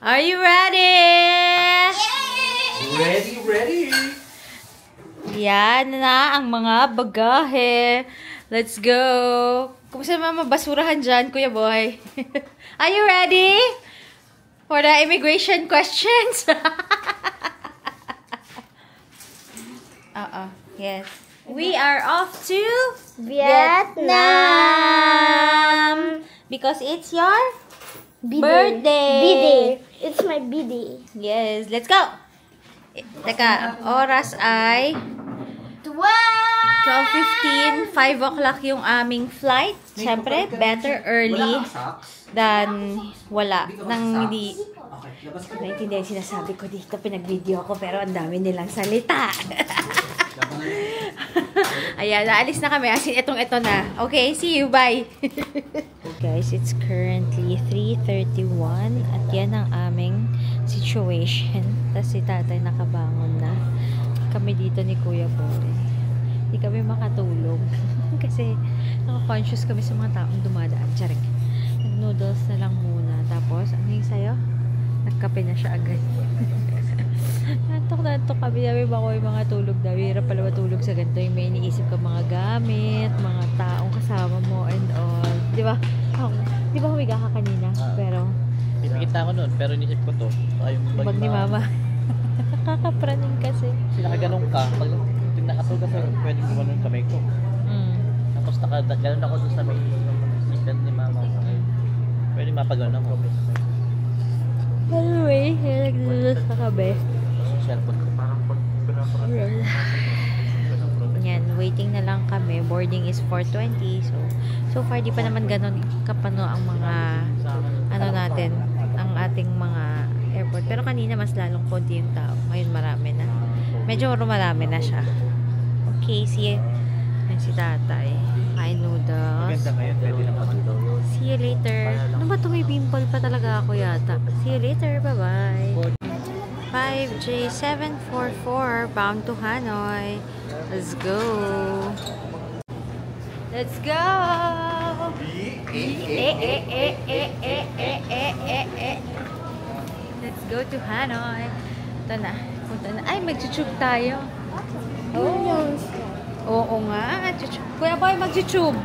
Are you ready? Ready, ready. Yan na ang mga bagahe. Let's go. Kumusta naman mabasurahan dyan, Kuya Boy? Are you ready for the immigration questions? Yes. We are off to Vietnam. Because it's your birthday. B-day. It's my B-day. Yes, let's go. Teka, oras ay 12:15, 5 o'clock yung aming flight. Siyempre, better early than wala. Nang hindi, naintindihan yung sinasabi ko dito, pinag-video ko, pero ang dami nilang salita. Ayan, naalis na kami. As in, etong-eto na. Okay, see you. Bye. Guys, it's currently 3:31 at yan ang aming situation. Tapos si tatay nakabangon na. Kami dito ni Kuya Boy. Hindi kami makatulog. Kasi naka-conscious kami sa mga taong dumadaan. Charik. Noodles na lang muna. Tapos, ano yung sayo? Nagkape na siya agad. Nantok kami. Sabi ba ko yung mga tulog daw. Hirap pala matulog sa ganito. Yung may iniisip ka mga gamit, mga taong kasama mo and all. Di ba? Di ba humiga ka kanina? Pero Pipikita ko nun, pero inisip ko to. Ay, yung bag ni mama. Kakapraning kasi. Sinakaganong ka, pag nakatugas ako, pwedeng gumanon kamay ko. Tapos nakaganon ako doon sa may sikat ni mama. Pwede mapaganon ako. Anyway, nagdudulas ka kabe. Cellphone ko. Yan, waiting na lang kami. Boarding is 4:20. So far, di pa naman ganun kapano ang mga ano natin, ang ating mga airport. Pero kanina mas lalong konti yung tao. Ngayon marami na. Medyo marami na siya. Okay, see si tatay. Hi, noodles. Maganda ngayon, pwede na matulog. See you later. Ano ba ito? May pimple pa talaga ako yata. See you later. Bye-bye. 5J744 bound to Hanoi. Let's go. Let's go. Let's go to Hanoi. Ito na. Punta na. Ay, mag-tube tayo. Oh. Oo nga. Kuya Boy, mag-tube.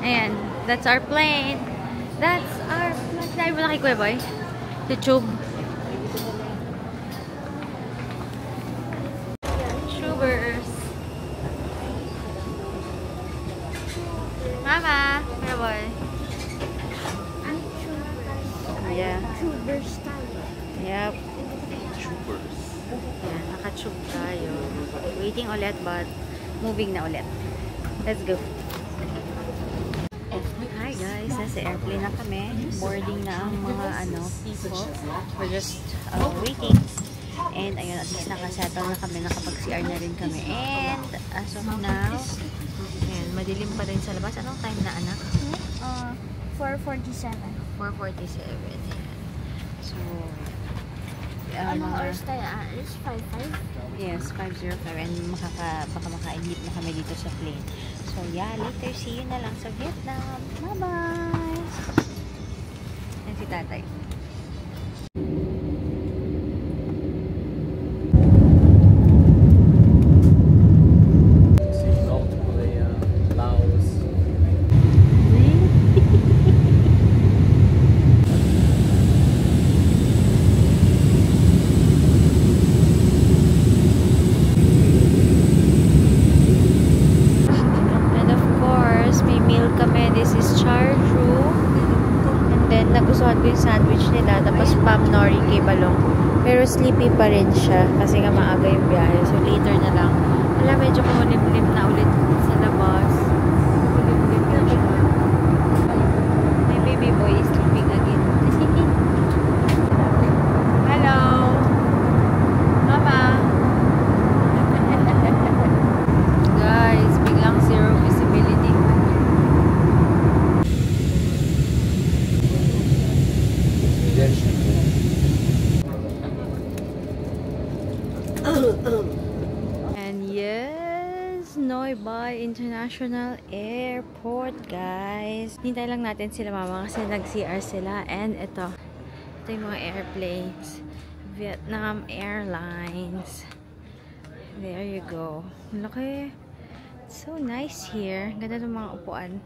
Ayan. That's our plane. That's our plane. Sinabi mo na kay Kuya Boy? Tube. Tubers. Mama. Kuya Boy. Yeah. Tubers tayo. Yep. Troopers. Ayan, naka-tube tayo. Waiting ulit but moving na ulit. Let's go. Hi guys, nasa airplane na kami. Boarding na ang mga people. We're just waiting. And ayun, at least nakasettle na kami. Nakapag-CR na rin kami. And as of now, ayan, madilim pa rin sa labas. Anong time na, anak? 4:47. 4:47. Ayan. So, Anong oras tayo? It's 5:05. yes, 5:05. And baka makainip na kami dito sa plane. So, yeah, later. See you na lang sa Vietnam. Bye-bye! Yan si tatay. Nagustuhan ko yung sandwich nila, tapos Pam Nori kay Balong. Pero sleepy pa rin siya kasi nga maaga yung biyahe. So later na lang. Wala, medyo kumulimlim na ulit sa labas. Kumulimlim na siya. My baby boy is sleeping again. Hello! Mama! Guys, biglang zero visibility. And yes, Noi Bai International Airport, guys. Hintay lang natin sila mama kasi nag-CR sila. And ito Ito yung mga airplanes. Vietnam Airlines. There you go. Laki. So nice here. Ganda ng mga upuan.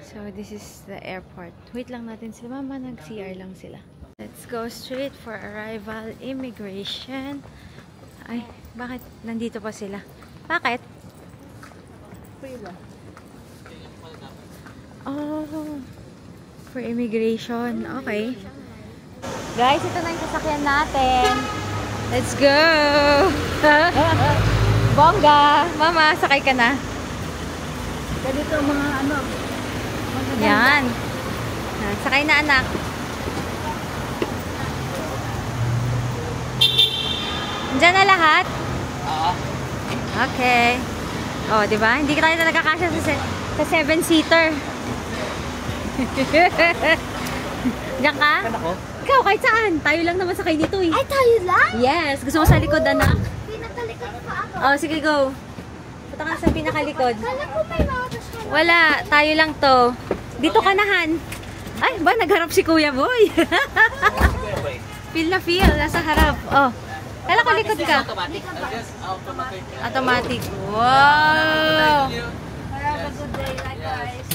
So this is the airport. Wait lang natin sila. Mama, nag-CR lang sila. Let's go straight for arrival immigration. Ay, bakit nandito pa sila? Bakit? Oh, for immigration. Okay. Guys, ito na yung sasakyan natin. Let's go! Bongga! Mama, sakay ka na. Ganito mga ano. Yan. Sakay na, anak. Diyan na lahat? Okay. Oh, di ba? Hindi tayo na nagkakasya sa 7-seater. Diyan ka? Ikaw, kahit saan. Tayo lang naman sakay nito eh. Ay, tayo lang? Yes. Gusto mo sa likod, anak? Pinakalikod pa ako. Oh, sige, go. Punta ka sa pinakalikod. Kala ko may mga kasama. Wala. Tayo lang to. Dito ka na, Han. Ay, ba? Nagharap si Kuya Boy. Feel na feel. Nasa harap. Oh. Kala ko likod ka. Automatic. Wow! Have a good day, likewise.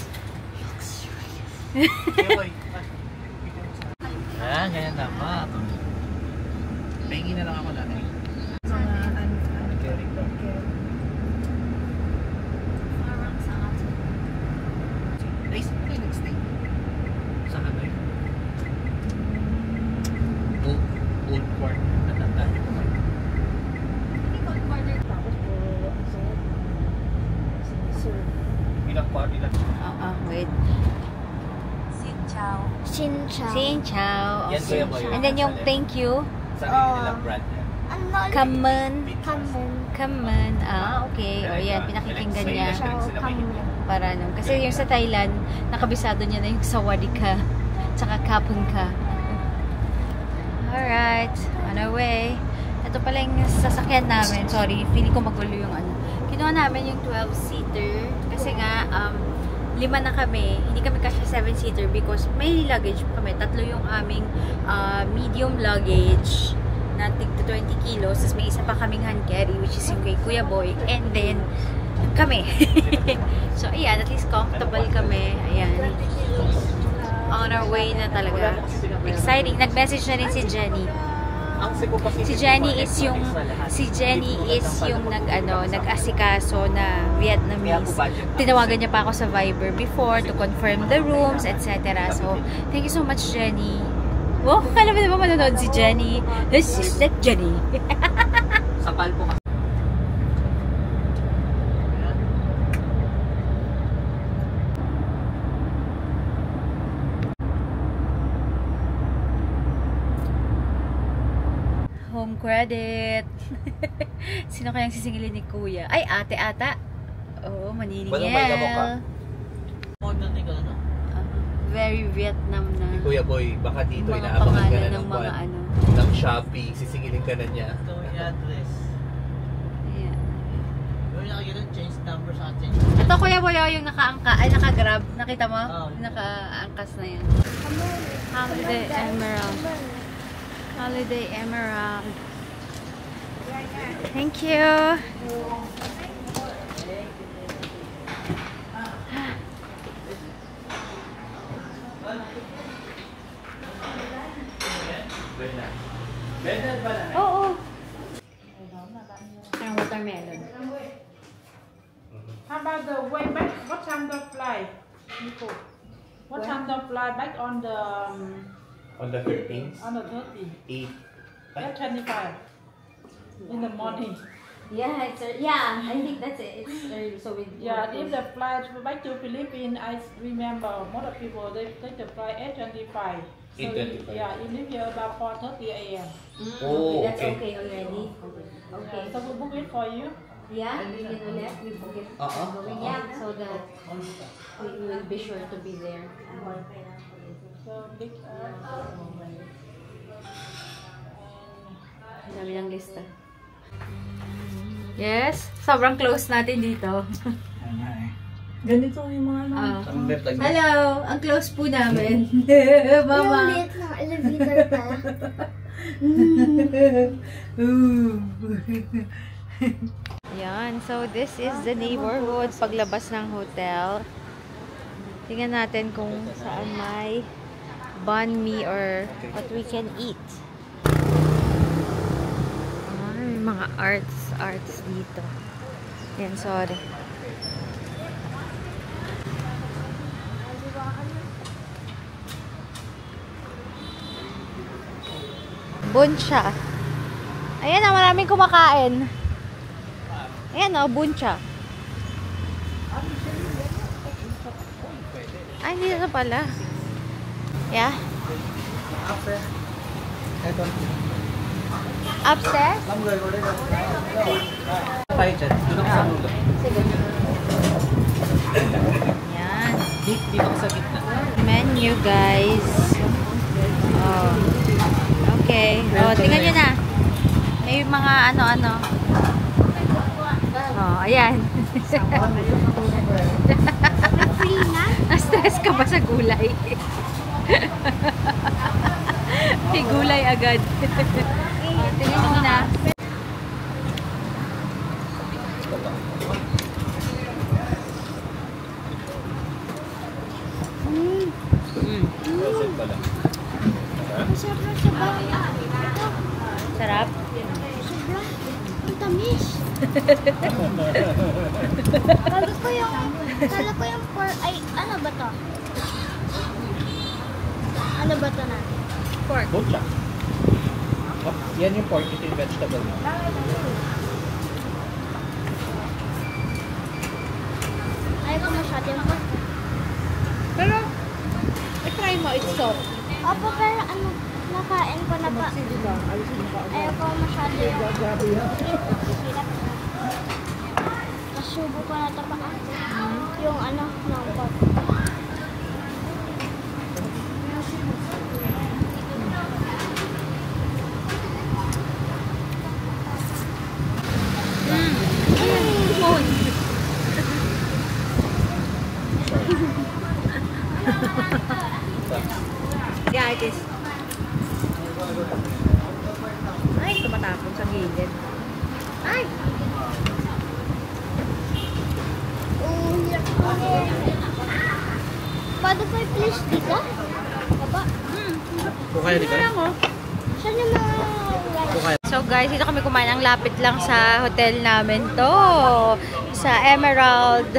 Ah, ganyan dapat. Pengi na lang ako natin. Nice. Nag-stay. Sa Hanoi. Old Port. Ilang party lang. Wait. Xin chào. Xin chào. Xin chào. Yan, Kuya Boy. And then yung thank you. Sarili nilang brand yan. Ano? Kamen. Kamen. Kamen. Ah, okay. O yan, pinakikinggan niya. Ciao, kamen. Para ano. Kasi yung sa Thailand, nakabisado niya na yung sawadika. Tsaka kapun ka. Alright. On our way. Ito pala yung sasakyan namin. Sorry, feeling ko magulo yung ano. Kinuha namin yung 12-seater. Kasi nga, 5 na kami. Hindi kami kasya 7-seater because may luggage kami. 3 yung aming medium luggage na tig 20 kilos. Tapos may isa pa kaming hand carry which is yung kay Kuya Boy. And then, kami. So, ayan. At least comfortable kami. Ayan. On our way na talaga. Exciting. Nag-message na rin si Jenny. Si Jenny is yung nag-asikaso na Vietnamese. Tinawagan niya pa ako sa Viber before to confirm the rooms, etc. So, thank you so much, Jenny. Wow, kala mo naman manonood si Jenny. This is that Jenny. Sapal po kasi. Home credit. Sino kayang sisingilin ni Kuya? Ay, ate ata. Oo, maniningel. Very Vietnam na. Kuya Boy, baka dito Mga inaabangan ka na pangalan ng ng mga ano. ng Shopee, sisingilin ka na niya. Ito yung address. Ayan. Yung nakagano'n, change number sa change. Ito Kuya Boy, yung naka-grab. Nakita mo? Oo. Naka-angkas na yan. Holiday Emerald. Holiday Emerald. Thank you. Oo. Ang watermelon. How about the way back? What time the flight? Nico? What time the flight back on the On the 13th, 30? 8. At 25 in the morning. Yeah, I think that's it. It's early, so we. Yeah, if the flight back to Philippines, I remember most of people they take the flight at 25. So 8:25. yeah, you leave here about 4:30 a.m. Oh, That's okay. okay already. Okay. So we book it for you. Yeah, we can ulit. We book it. Going, yeah, so that we will be sure to be there. So big. Ang dami ng lista. Yes, sobrang close natin dito. Ganito yung mga ano. Ang left like Hello! Ang close po namin. Yung Mama. liit ng elevator pa. Yan. So, this is the neighborhood paglabas ng hotel. Tingnan natin kung saan may banh mi or what we can eat. May mga arts dito. Yan, sorry. Buncha. Ayan na, maraming kumakain. Ayan o, buncha. Ay, hindi na pala. Yeah. Upstairs? tayo dyan. Doon ako sa dulo. Sige. Yan. Dito ako sa gitna. Menu, guys. Oh. Okay. Oh, tingnan nyo na. May mga ano-ano. Oh, ayan. Na-stress ka ba sa gulay? May gulay agad. Oh, tingnan nyo na. Sobrang sabang. Sarap. Sobrang ang tamis. Kala ko yung pork, ay, ano ba to? Ano ba to na? Pork. Butcha. Oh, yan yung pork, ito yung vegetable. Ayaw ko masyado yung pork. Pero, try mo, it's soft. Opo, pero ano, nakain ko na pa. Ayaw ko masyado yung hirap. Nasubo ko na ito pa. Yung ano, ng pork. Yeah, it is. Ay, tumatapon sa gilid. Ay! Pwede po please dito? Baba. Kung kaya, di ba? Saan yung mga rice? Kung kaya. So guys, dito kami kumain. Ang lapit lang sa hotel namin to. Sa Emerald.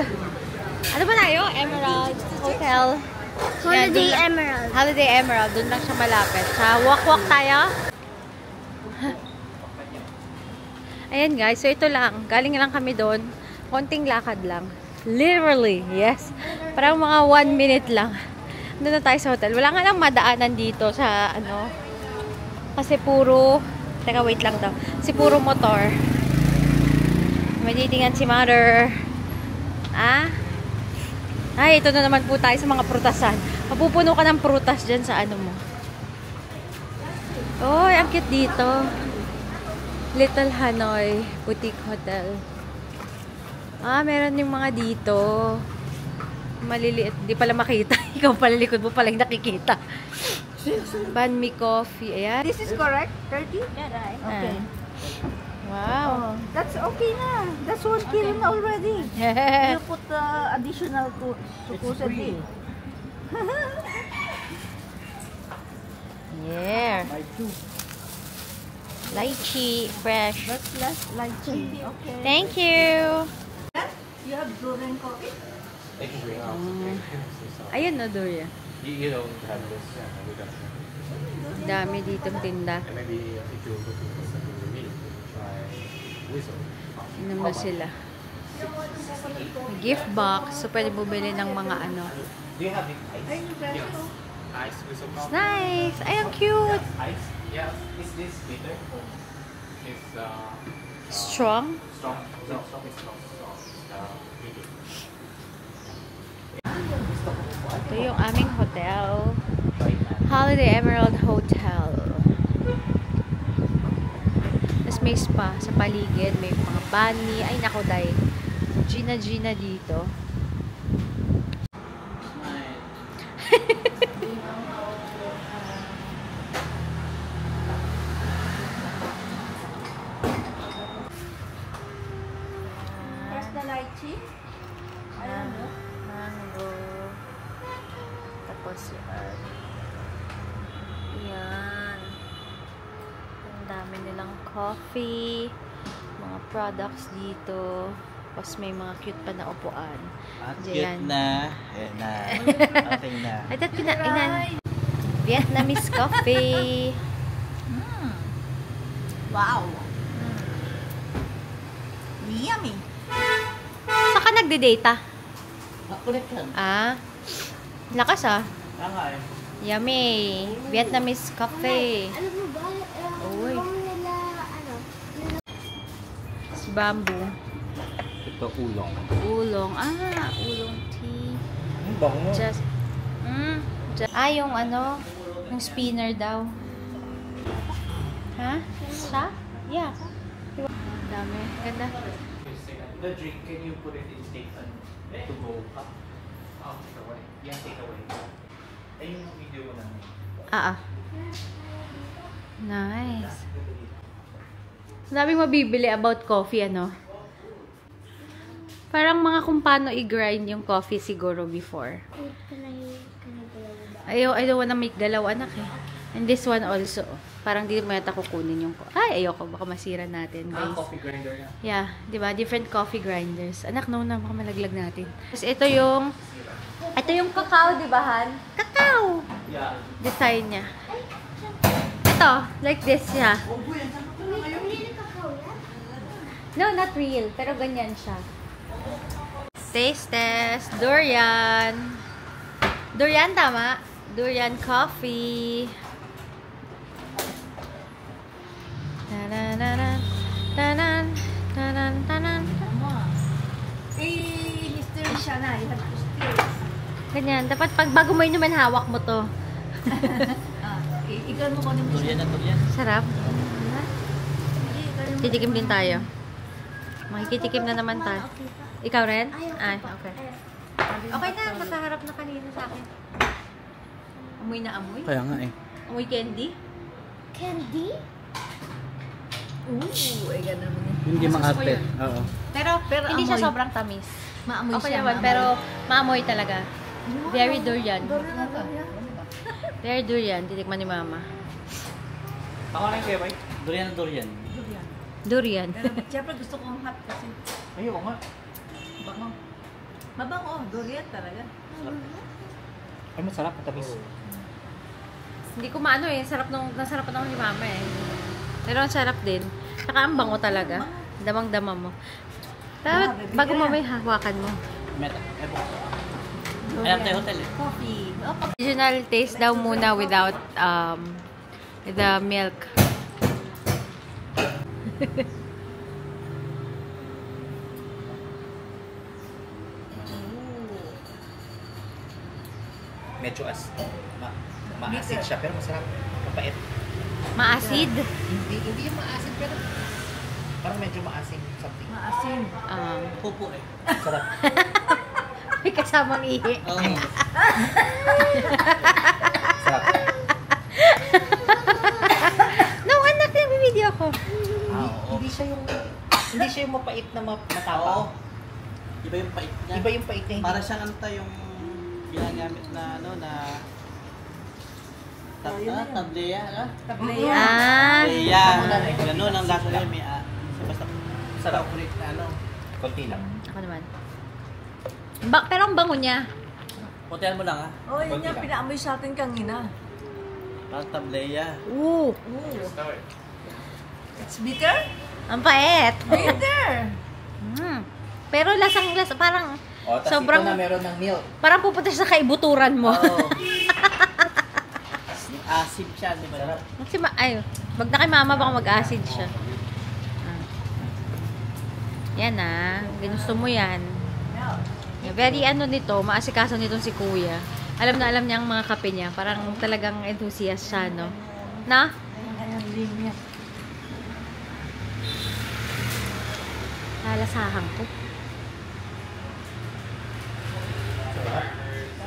Ano ba tayo? Emerald Hotel. Yan, Holiday dun lang- Emerald. Holiday Emerald. Doon lang siya malapit. Sa walk-walk tayo. Ayan guys. So ito lang. Galing lang kami doon. Konting lakad lang. Literally. Yes. Parang mga 1 minute lang. Doon na tayo sa hotel. Wala nga lang madaanan dito sa ano. Kasi puro... Teka, wait lang daw. Kasi puro motor. May titingan si mother. Ah? Ay, ito na naman po tayo sa mga prutasan. Mapupuno ka ng prutas dyan sa ano mo. Oh, ang cute dito. Little Hanoi Boutique Hotel. Ah, meron yung mga dito. Maliliit. Di pala makita. Ikaw pala likod mo pala yung nakikita. Banh mi coffee. Ayan. This is correct? 30? Yeah, right. Okay. Wow. That's okay na. That's 1 kilo na already. You put additional to supposedly. Yeah. Lychee. Fresh. That's less lychee. Okay. Thank you. You have Durian coffee? I can bring out. Ayun na, Doria. You don't have this. Yeah, we don't. Dami ditong tinda. And maybe if you go to the meal, try whistle. Ano ba sila? May gift box. So, pwede bumili ng mga ano. Do you have it ice? Yes. Ice whistle It's cup. nice. Ay, ang cute. Ice? Yeah. Is this bitter? It's Strong. strong. No, strong is strong. Bitter. Ito yung aming hotel. Try that. Holiday Emerald Hotel. Tapos may spa sa paligid. May mga banh mi. Ay, nako, day. Gina dito. ng coffee, mga products dito. Tapos may mga cute pa na upuan. Cute na. Ayan na. Okay na. Ay, that Vietnamese coffee. Wow. Yummy. Saan ka nagde-data? Connection. Lakas ah. Tama eh. Yummy. Vietnamese coffee. Alam mo ba, Uy. nila, Si bamboo. Ito ulong. Ulong. Ulong tea. Ang bango. Just, yung yung spinner daw. Ha? Siya? Yeah. Ang dami. Ganda. The drink, can you put it in station to go up? Take away. Yeah, take away. Ay, yung video ko namin. Nice. Daming mabibili about coffee, Parang mga kung paano i-grind yung coffee siguro before. I don't wanna make dalawa anak eh. And this one also. Parang di mo yata kukunin yung... ayoko. Baka masira natin, guys. Coffee grinder niya. Yeah, di ba? Different coffee grinders. Anak, no na. Baka malaglag natin. Tapos ito yung cacao, di ba, Han? Cacao! Yeah. Design niya. Ito, like this siya. No, not real. Pero ganyan siya. Taste test. Durian. Durian, tama? Durian coffee. Tanan, tanan, tanan, tanan. History siya na. You have to steal. Ganyan. Dapat pag bago mo inuman, hawak mo to. Ikaw mo ko ng Durian na durian. Sarap. Titikim din tayo. Makikitikim na naman tayo. Ikaw rin? Ay, okay. Okay na, nakaharap na kanina sa akin. Amoy na amoy. Kaya nga eh. Amoy candy. Candy? ay ganun mo. Hindi maarte. Oo. Pero hindi siya amoy. sobrang tamis. Maamoy Okay siya. naman, pero maamoy talaga. Very durian. Very durian. Titikman ni Mama. Ako rin kayo, Mike. Durian na durian. Durian. Siyempre gusto kong hot kasi. Ayoko nga. Bango. Mabango. Durian talaga. Ay, masarap. Matamis. Hindi ko maano eh. Nasarap pa naman ni Mama eh. Pero ang sarap din. Saka ang bango talaga. Damang-dama mo. Dapat bago mo may hawakan mo. Alam tayo hotel eh. Coffee. Original taste daw muna without the milk. Medyo maasid siya pero masarap. Mapait. Maasid. Hindi yung maasid pero parang medyo maasim something. Maasim. Pupo eh. Sarap. May kasamang ihi. Oo. Sarap. No, anak, nabibideo ko. Oo. Hindi siya yung mapait na matapang. Iba yung pait niya. Iba yung pait niya. Para siyang yung ginagamit na tableya, Tableya. Tableya. Ganun ang lasa niya. May basta sarap ulit na konti lang. Ako naman. Pero ang bango niya. Putihan mo lang ha. Oh, yun yung pinaamoy sa atin kanina. Parang tableya. Ooh. It's bitter? Ang pait. Bitter! Pero lasa parang sobrang ito na meron ng milk. Parang pupunta siya sa kaibuturan mo. Oo. Acid siya, di ba? Wag na kay Mama baka mag-acid siya. Yan ginusto mo yan. Very nito, maasikaso nitong si Kuya. Alam na alam niya ang mga kape niya. Parang talagang enthusiast siya, no? Na? Lalasahan ko.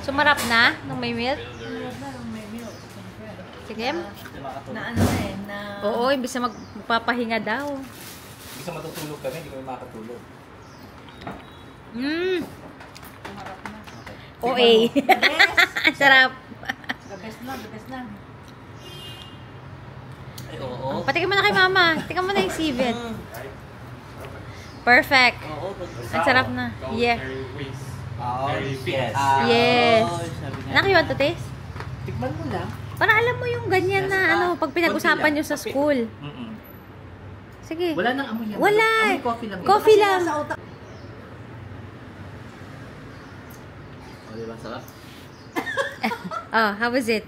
Sumarap na nung may milk? Sige. Na Oo, imbis na magpapahinga daw. Imbis na matutulog kami, hindi kami makatulog. OA. Sarap. The best na. Ay, oo. Oh, patikin mo na kay mama. Tingnan mo na yung civet. Perfect. Ang sarap na. Yeah. Yes. Anak, you want to taste? Tikman mo lang. Para alam mo yung ganyan na ano, pag pinag-usapan nyo sa school. Sige. Wala nang amoy yan. Wala. Amoy coffee lang. Coffee lang. O, diba? Sarap? Oh, how was it?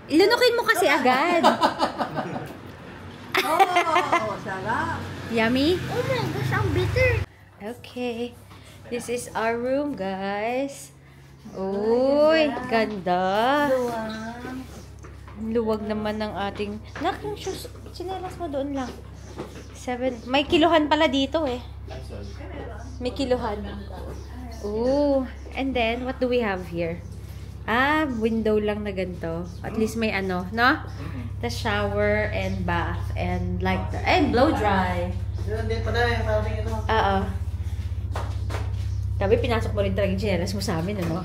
Ilunukin mo kasi agad. Oh, sarap. Yummy? Oh my gosh, ang bitter. Okay. This is our room, guys. Uy, ganda. Luwag naman ng ating... Nak, yung shoes, chinelas mo doon lang. 7. May kiluhan pala dito eh. May kiluhan. Ooh. And then, what do we have here? Ah, window lang na ganito. At least may ano, no? The shower and bath and like the... And blow dry. Yun din pala yung parang ito. Oo. Sabi, pinasok mo rin talaga yung chinelas mo sa amin, ano?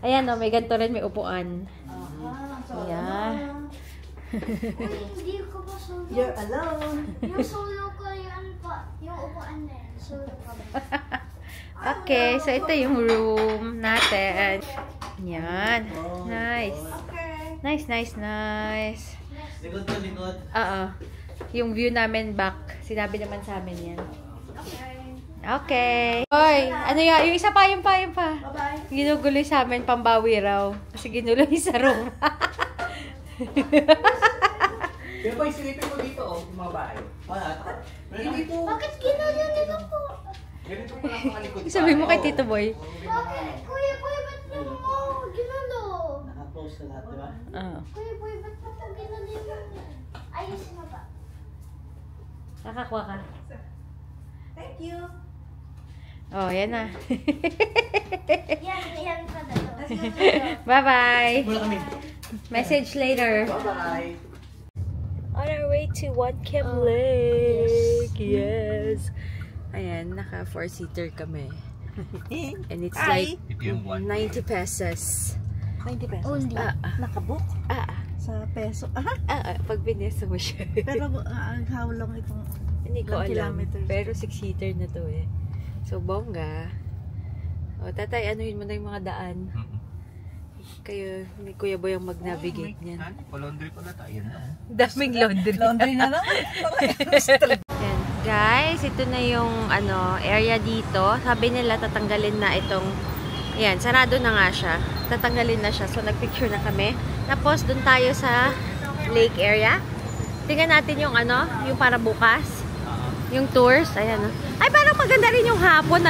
Ayan, no, may ganito rin, may upuan. Ayan. Uy, hindi ko pa solo. You're alone. Yung solo ko, yung upuan na yan. Solo ko ba? Okay, so ito yung room natin. Yan. Nice. Nice, nice, nice. Likod ko, likod. Oo. Yung view namin back. Sinabi naman sa amin yan. Okay. Oy, ano yan? Yung isa pa, yung pa. Bye-bye. Ginuguloy sa amin, pambawi raw. Kasi ginuloy sa room. Pero boy, silipin mo dito, oh, yung mga bahay. Hindi po. Bakit ginanyan nila po? Ganito pala ang kalikod. Sabi mo kay Tito Boy. Bakit? Kuya, ba't niyo mo ginano? Naka-post na lahat, di ba? Oo. Kuya, ba't mo po ginano yun? Ayusin mo ba? Nakakuha ka. Thank you. Oh, yan na. Yan pa dalo. Bye-bye. Mula kami. Message later. Bye-bye. On our way to One Cam Lake. Yes. Ayan, naka 4-seater kami. And it's like 90 pesos. 90 pesos. Only. Nakabook Ah, sa peso. pag binesa mo siya. Pero how long itong Hindi ko ilang alam. kilometers? Pero 6-seater na to eh. So, bongga. O, tatay, anuhin mo na yung mga daan. Kayo, ni Kuya Boy ang mag-navigate niyan. Laundry ko na tayo na. Daming laundry. laundry na lang? Yan. Guys, ito na yung area dito. Sabi nila tatanggalin na itong ayan, sarado na nga siya. Tatanggalin na siya. So, nagpicture na kami. Tapos, dun tayo sa lake area. Tingnan natin yung yung para bukas. Yung tours. Ayan. Ay, parang maganda rin yung hapon,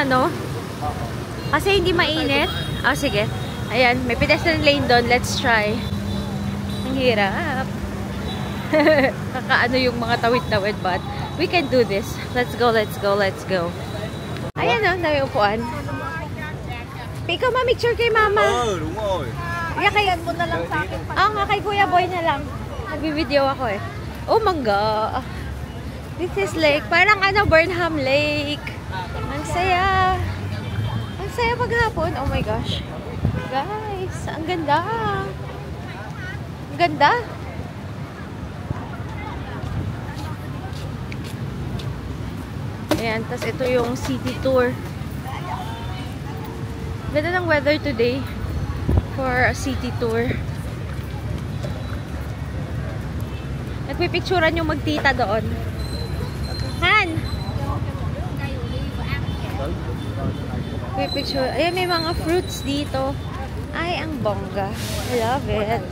Kasi hindi mainit. Oh, sige. Ayan, may pedestrian lane doon. Let's try. Ang hirap. Kakaano yung mga tawid-tawid, but we can do this. Let's go, let's go, let's go. Ayan dami upuan. Ikaw ma-picture kay mama. đúng rồi. Kakayan mo na lang sa akin. Nga, kay Kuya Boy na lang. Nagbi-video ako eh. Oh, mangga. This is lake. Parang Burnham Lake. Ang saya. Ang saya maghapon. Oh my gosh. Guys, ang ganda. Ang ganda. Ayan, tas ito yung city tour. Ganda ng weather today for a city tour. Nagpipicturan yung magtita doon. Han! Pipicture. Ayan, may mga fruits dito. Ay, ang bongga. I love it.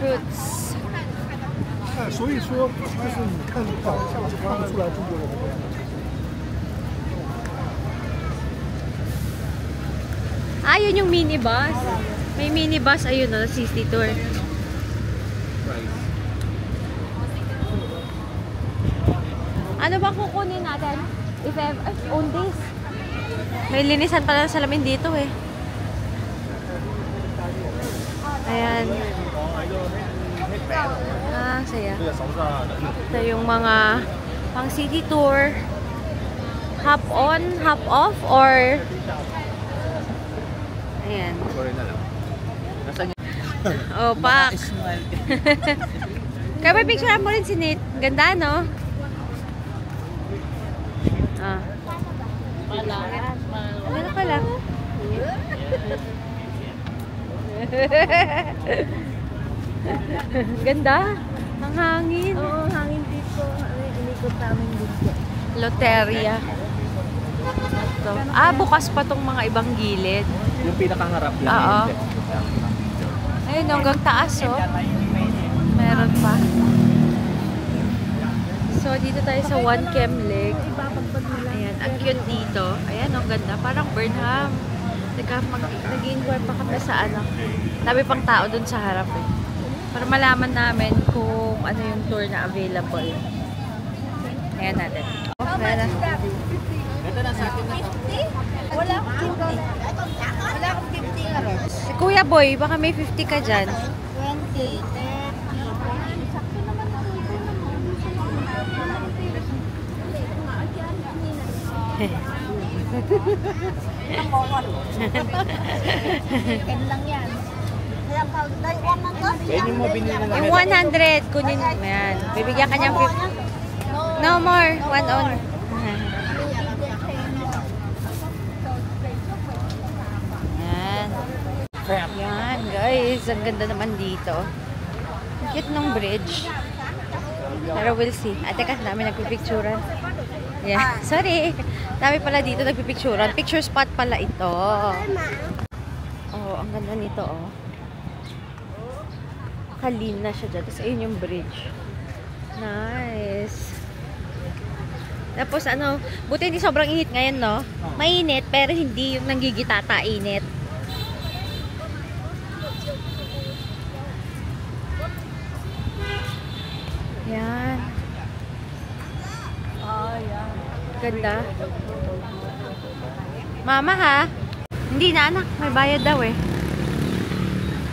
Fruits. 所以说，就是你看到就看得出来中国人的样子。 Ayun yung minibus. May minibus, ayun na city tour. Ano ba kukunin natin? If ever, on this. May linisan pala ng salamin dito eh. Ayan. Ah, saya. Ito yung mga pang city tour. Hop on, hop off, or ayan. Oh, pak. Smile. Kaya may picture mo rin si Nate. Ganda, no? Ah. Ano pala? Ganda. Ang hangin. Oo, hangin dito. Inikot namin dito. Loteria. Ito. Ah, bukas pa tong mga ibang gilid. Yung pinakaharap lang. Oo. Ayun, hanggang taas, oh. Meron pa. So, dito tayo sa One Chem Lake. Ayan, ang cute dito. Ayan, ang ganda. Parang Burnham. Nag-inquire pa kami sa ano. Dami pang tao dun sa harap eh. Para malaman namin kung ano yung tour na available. Ayan natin. Oh, meron. Ito na sa akin na to. Wala akong 50. Wala akong 50 nga rin. Si Kuya Boy, baka may 50 ka dyan. 20, 30, 40. Sakto naman ako. Second lang yan. Kaya pag dahil man to, Pwede mo binili na Yung 100, kunin mo yan. Bibigyan ka niyang 50. No more. One on. Yan. Yan, guys. Ang ganda naman dito. Ang cute ng bridge. Pero we'll see. Teka, dami nagpipicturan. Yeah. Sorry. Dami pala dito nagpipicturan. Picture spot pala ito. Oh, ang ganda nito, oh. Kalin na siya dyan. Tapos ayun yung bridge. Nice. Tapos ano, buti hindi sobrang init ngayon, no? Mainit, pero hindi yung nanggigitata init. Yan. Oh, yan. Ganda. Mama, ha? Hindi na, anak. May bayad daw, eh.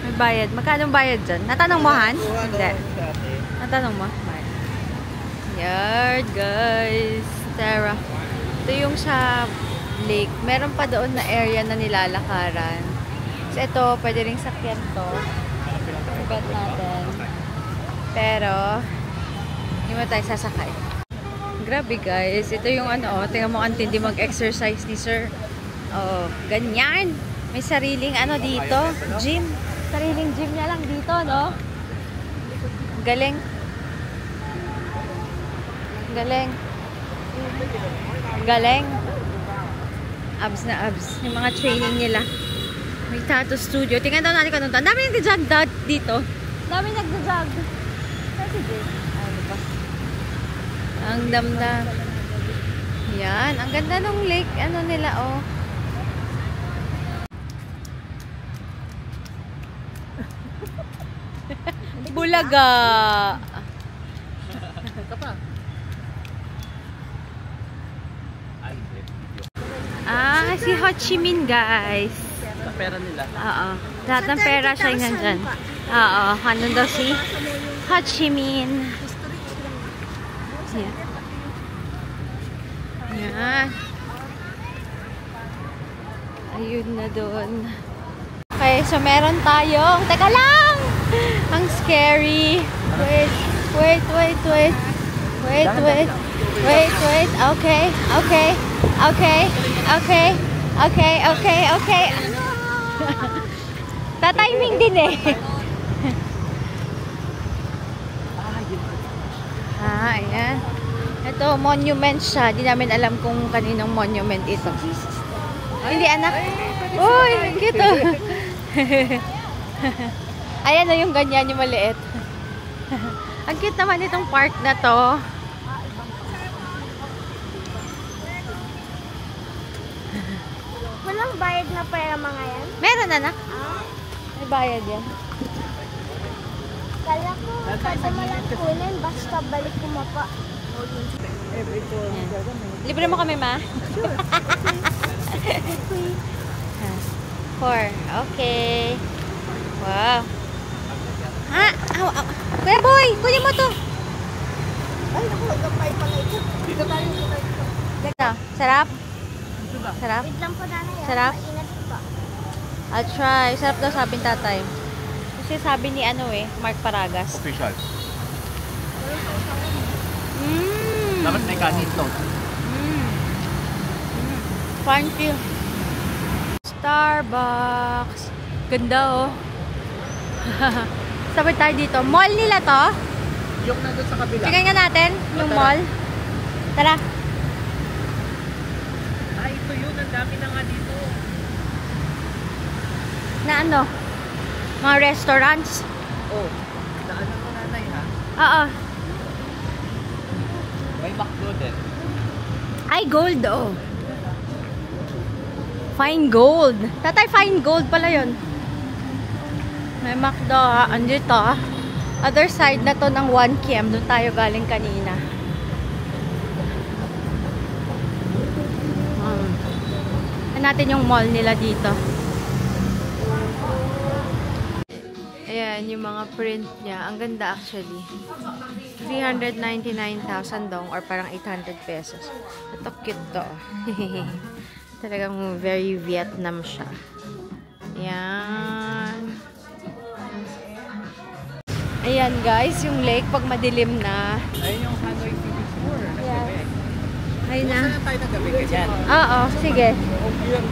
May bayad. Magkano bayad dyan? Natanong mo, Han? Hindi. Natanong mo? Yard, guys. Tara. Ito yung sa lake. Meron pa doon na area na nilalakaran. So, ito, pwede rin sakyan to. Ibat natin. Pero, hindi mo tayo sasakay. Grabe, guys. Ito yung ano, oh. Tingnan mo ang tindi mag-exercise ni sir. Oh, ganyan. May sariling ano dito. Gym. Sariling gym niya lang dito, no? Galing. Galing. Galing. Abs na abs. Yung mga training nila. May tattoo studio. Tingnan daw natin kung ano. Dami nagja-jog dito. Dami nagja-jog. Kasi din. Ano ba? Ang damdam. Yan. Ang ganda ng lake. Ano nila, oh. Bulaga. Ah, si Ho Chi Minh, guys. Sa pera nila. Oo. Lahat ng pera siya yan dyan. Oo. Ano daw si Ho Chi Minh. Yan. Yan. Ayun na doon. Okay, so meron tayong... Teka lang! Ang scary. Wait. Wait. Wait. Wait. Wait. Wait. Wait. Wait. Okay. Okay. Okay. Okay. Okay. Okay. Okay. Ta-timing din eh. Ah, ayan. Ito, monument siya. Di namin alam kung kaninong monument ito. Hindi, anak. Uy, cute oh. Ayan na yung ganyan, yung maliit. Ang cute naman itong park na to. Walang bayad na pera mga yan? Meron, anak. May bayad yan. Kala ko, kada malang kunin, basta balik kumapa. Libre mo kami, ma? 4. Okay. Wow. Ha? Kuya Boy, kunin mo to. Ay, naku, gapay pala ito. Dito tayo. Ito, sarap? Sarap? Wait lang po na yan. Sarap? Maingat pa. I'll try. Sarap daw sabi ng tatay. Kasi sabi ni Mark Paragas. Official. Mmm. Dapat may kanin to. Fancy. Starbucks. Ganda, oh. Sabay tayo dito. Mall nila to? Yung nandun sa kabila. Tingnan nga natin yung mall. Tara. Ito yun. Ang dami na nga dito. Na ano? Mga restaurants. Oh. Daanan mo nanay ha? Oo. May McDo din. Ay, gold, oh. Fine gold. Tatay, fine gold pala yun. May McDo, andito, other side na to ng 1KM. Doon tayo galing kanina. Natin yung mall nila dito. Ayan, yung mga print niya. Ang ganda actually. 399,000 dong or parang 800 pesos. Ito cute to. Talagang very Vietnam siya. Ayan. Ayan guys, yung lake pag madilim na. Ayun yung Hanoi City Tour. Yes. Ayun na. Saan tayo ng gabi ganyan? Oo, sige.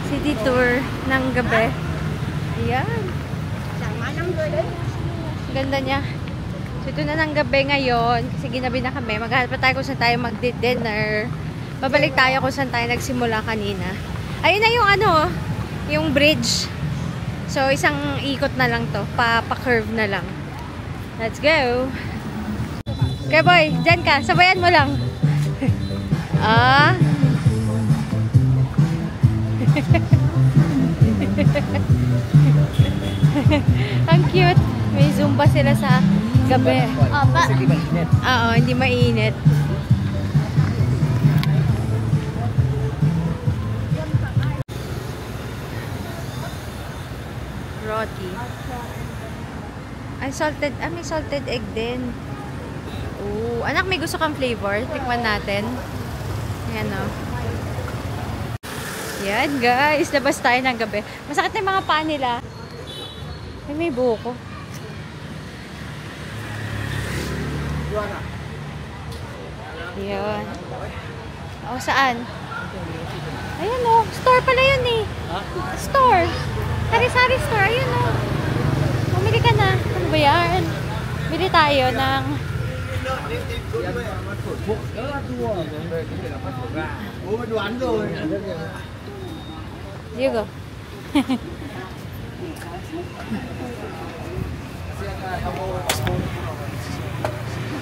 City tour ng gabi. Ayan. Ganda niya. So, ito na ng gabi ngayon. Kasi ginabi na kami. Maghanap pa tayo kung saan tayo mag-dinner. Babalik tayo kung saan tayo nagsimula kanina. Ayun na yung yung bridge. So, isang ikot na lang to. Pa-curve na lang. Let's go. Okay, boy. Diyan ka. Sabayan mo lang. Ang cute. May Zumba sila sa gabi. Sige, mainit. Oo, hindi mainit. Roti. Ay, may salted egg din. Oh, anak, may gusto kang flavor? Tikman natin. Ayan, o. Yan, guys. Labas tayo ng gabi. Masakit na yung mga paa nila. Ay, may buko. Yan. O, saan? Ayan, o. Store pala yun, eh. Store. Sari-sari store. Ayan, o. Bumili ka na. Ano ba yan? Bili tayo ng... Diego.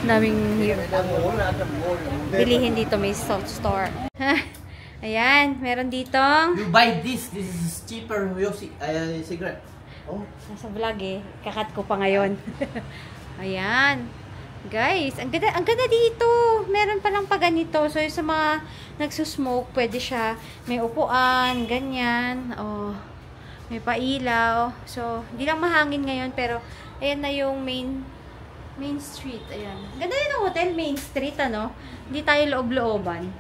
Daming bilihin dito, may salt store. Ayan, meron ditong... You buy this. This is cheaper. Cigarette. Oh. Nasa vlog eh. Kakat ko pa ngayon. Ayan. Guys, ang ganda dito. Meron palang pa ganito. So, yung sa mga nagsusmoke, pwede siya. May upuan, ganyan. Oh, may pailaw. So, hindi lang mahangin ngayon, pero ayan na yung main street. Ayan. Ganda din ang hotel, main street, ano? Hindi tayo loob-looban.